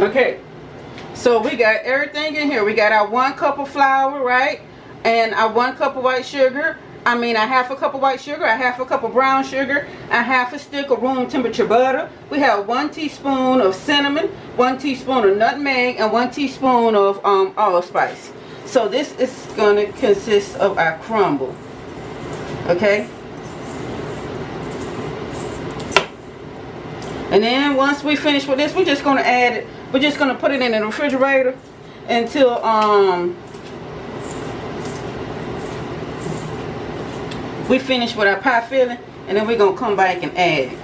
Okay, so we got everything in here. We got our 1 cup of flour, right? And our 1 cup of white sugar. I mean, a half a cup of white sugar, a half a cup of brown sugar, a half a stick of room temperature butter. We have 1 teaspoon of cinnamon, 1 teaspoon of nutmeg, and 1 teaspoon of allspice. So this is going to consist of our crumble. Okay? And then once we finish with this, we're just going to add it. We're just going to put it in the refrigerator until we finish with our pie filling, and then we're going to come back and add it.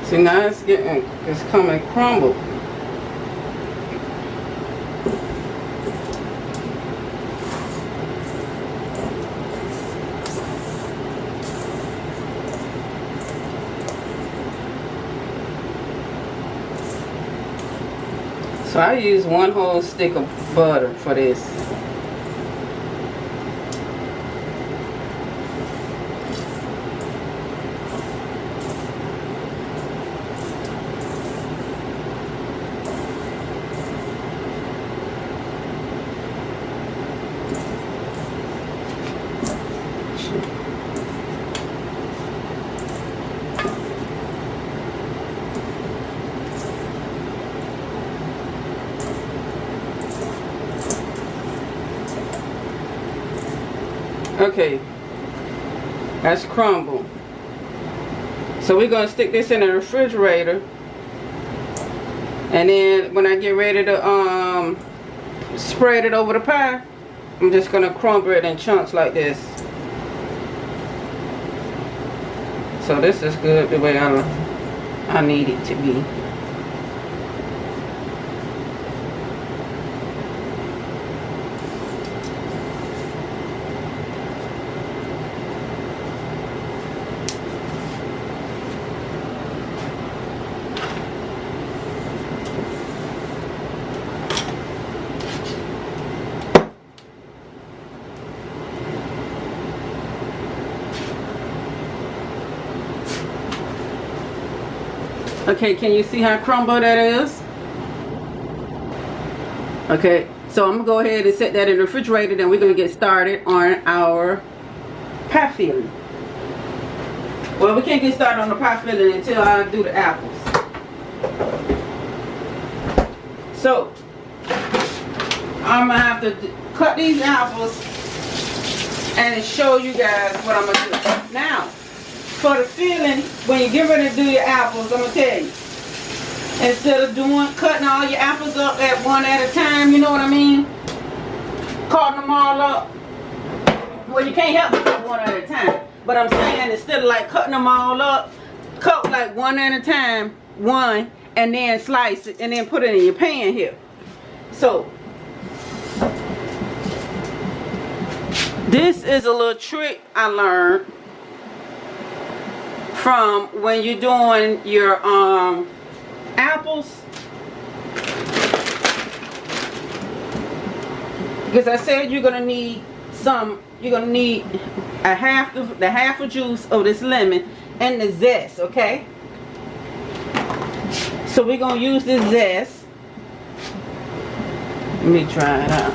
See, now it's coming crumbled. So I use 1 whole stick of butter for this. Okay, that's crumbled. So we're gonna stick this in the refrigerator, and then when I get ready to spread it over the pie, I'm just gonna crumble it in chunks like this. So this is good the way I need it to be. Okay, can you see how crumbled that is? Okay, so I'm gonna go ahead and set that in the refrigerator, then we're gonna get started on our pie filling. Well, we can't get started on the pie filling until I do the apples. So, I'm going to have to cut these apples and show you guys what I'm going to do. Now, for the filling, when you get ready to do your apples, I'm going to tell you. Instead of cutting all your apples up at one at a time, you know what I mean? Cutting them all up. Well, you can't help but cut one at a time. But I'm saying, instead of like cutting them all up, cut like one at a time, and then slice it, and then put it in your pan here. So, this is a little trick I learned from when you're doing your apples. Because I said you're gonna need the half of juice of this lemon and the zest, okay? So we're gonna use this zest. Let me try it out.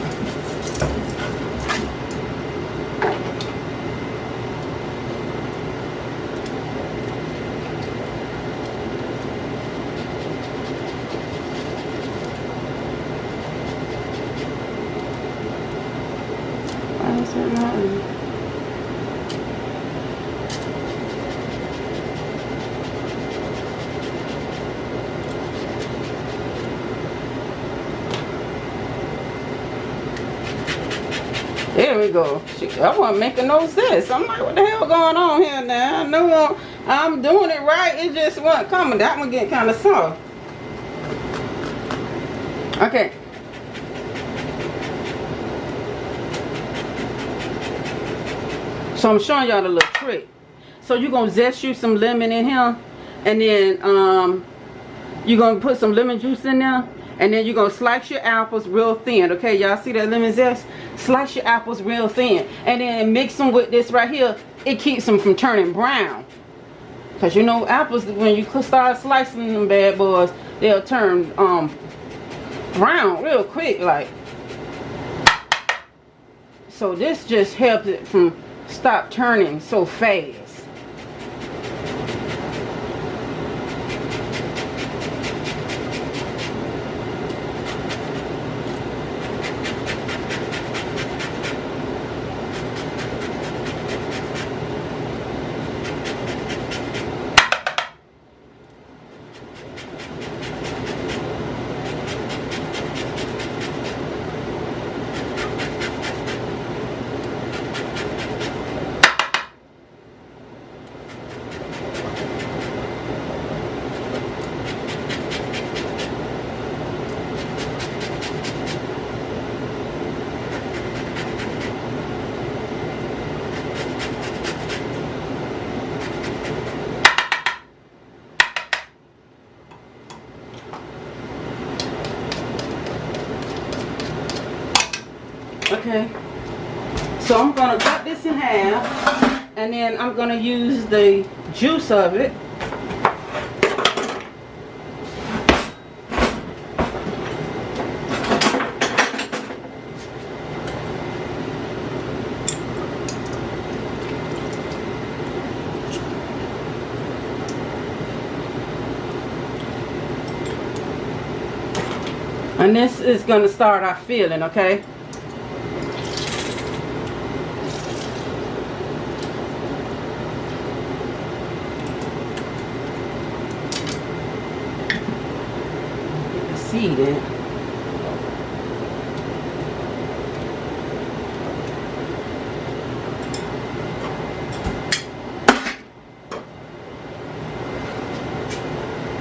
There we go. I wasn't making no sense. I'm like, what the hell going on here now? I know I'm doing it right. It just wasn't coming. That one getting kind of soft. Okay. So I'm showing y'all the little trick. So you're going to zest you some lemon in here. And then you're going to put some lemon juice in there. And then you're going to slice your apples real thin. Okay, y'all see that lemon zest? Slice your apples real thin. And then mix them with this right here. It keeps them from turning brown. Because you know apples, when you start slicing them bad boys, they'll turn brown real quick. Like. So this just helps it from stop turning so fast. Okay, so I'm going to cut this in half, and then I'm going to use the juice of it. And this is going to start our filling, okay? Seed it.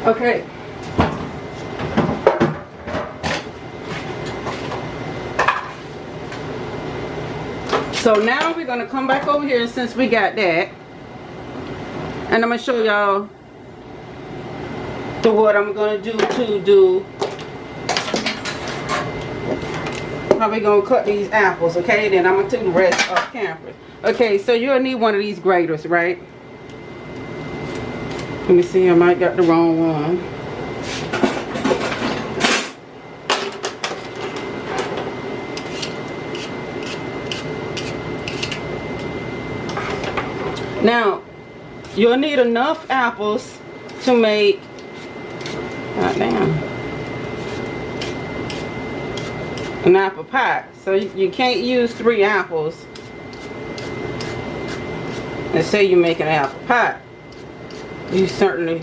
Okay. So now we're going to come back over here since we got that. And I'm going to show y'all what I'm going to do how we going to cut these apples, okay? Then I'm going to do the rest off camera. Okay, so you'll need one of these graters, right? Let me see, I might got the wrong one. Now, You'll need enough apples to make, an apple pie. So you can't use 3 apples and say you make an apple pie. You certainly,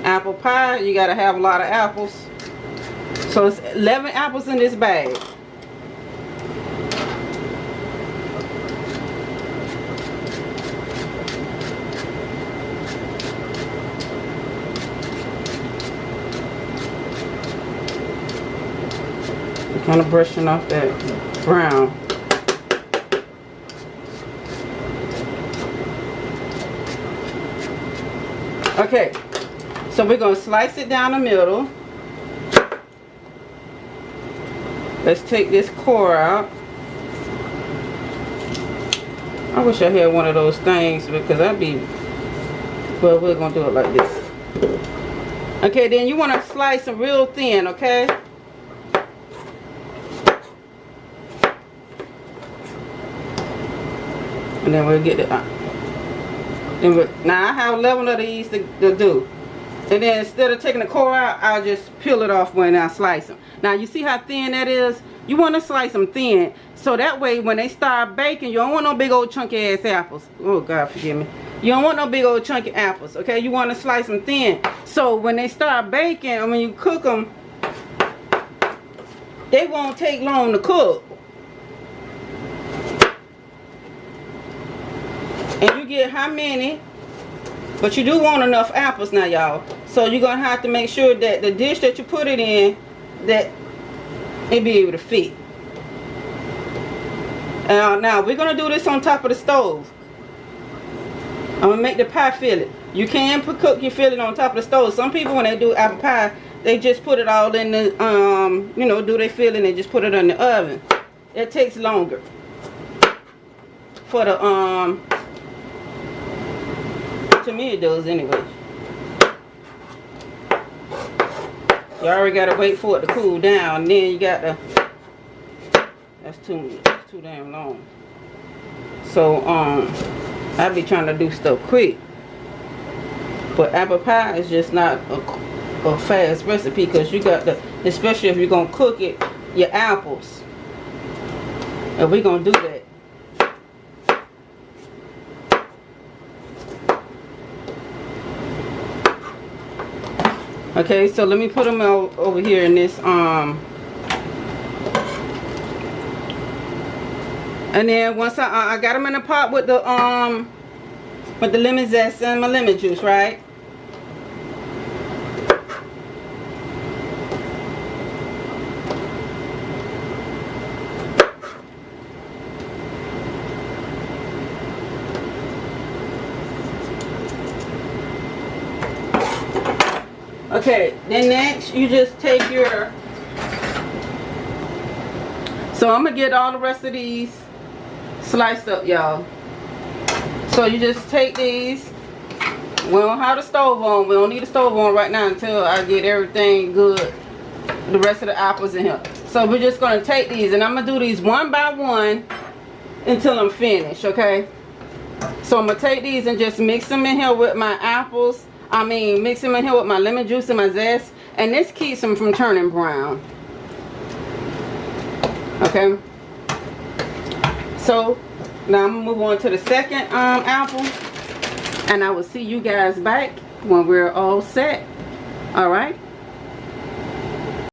apple pie, you gotta have a lot of apples. So it's 11 apples in this bag. Kind of brushing off that brown. Okay, so we're going to slice it down the middle. Let's take this core out. I wish I had one of those things because I'd be, well, we're going to do it like this. Okay, then you want to slice them real thin, okay? And then we'll get it out. Now I have 11 of these to do. And then instead of taking the core out, I'll just peel it off when I slice them. Now you see how thin that is? You want to slice them thin. So that way when they start baking, you don't want no big old chunky ass apples. Oh God, forgive me. You don't want no big old chunky apples, okay? You want to slice them thin. So when they start baking, and when you cook them, they won't take long to cook. And you get how many, but you do want enough apples now, y'all. So you're going to have to make sure that the dish that you put it in, that it be able to fit. Now we're going to do this on top of the stove. I'm going to make the pie fillet. You can cook your fillet on top of the stove. Some people, when they do apple pie, they just put it all in the, you know, do their fillet and they just put it in the oven. It takes longer for the, to me it does anyway. You already gotta wait for it to cool down, and then you got to, that's too damn long. So I be trying to do stuff quick, but apple pie is just not a fast recipe, because you got to, especially if you're gonna cook it, your apples, and we're gonna do that. Okay, so let me put them over here in this, and then once I got them in the pot with the lemon zest and my lemon juice, right? Okay, then next you just take your, so I'm gonna get all the rest of these sliced up, y'all. So you just take these. We don't have the stove on. We don't need the stove on right now until I get everything good, the rest of the apples in here. So we're just gonna take these, and I'm gonna do these one by one until I'm finished, okay? So I'm gonna take these and just mix them in here with my apples. Mix them in here with my lemon juice and my zest, and this keeps them from turning brown. Okay. So now I'm gonna move on to the second apple, and I will see you guys back when we're all set. All right.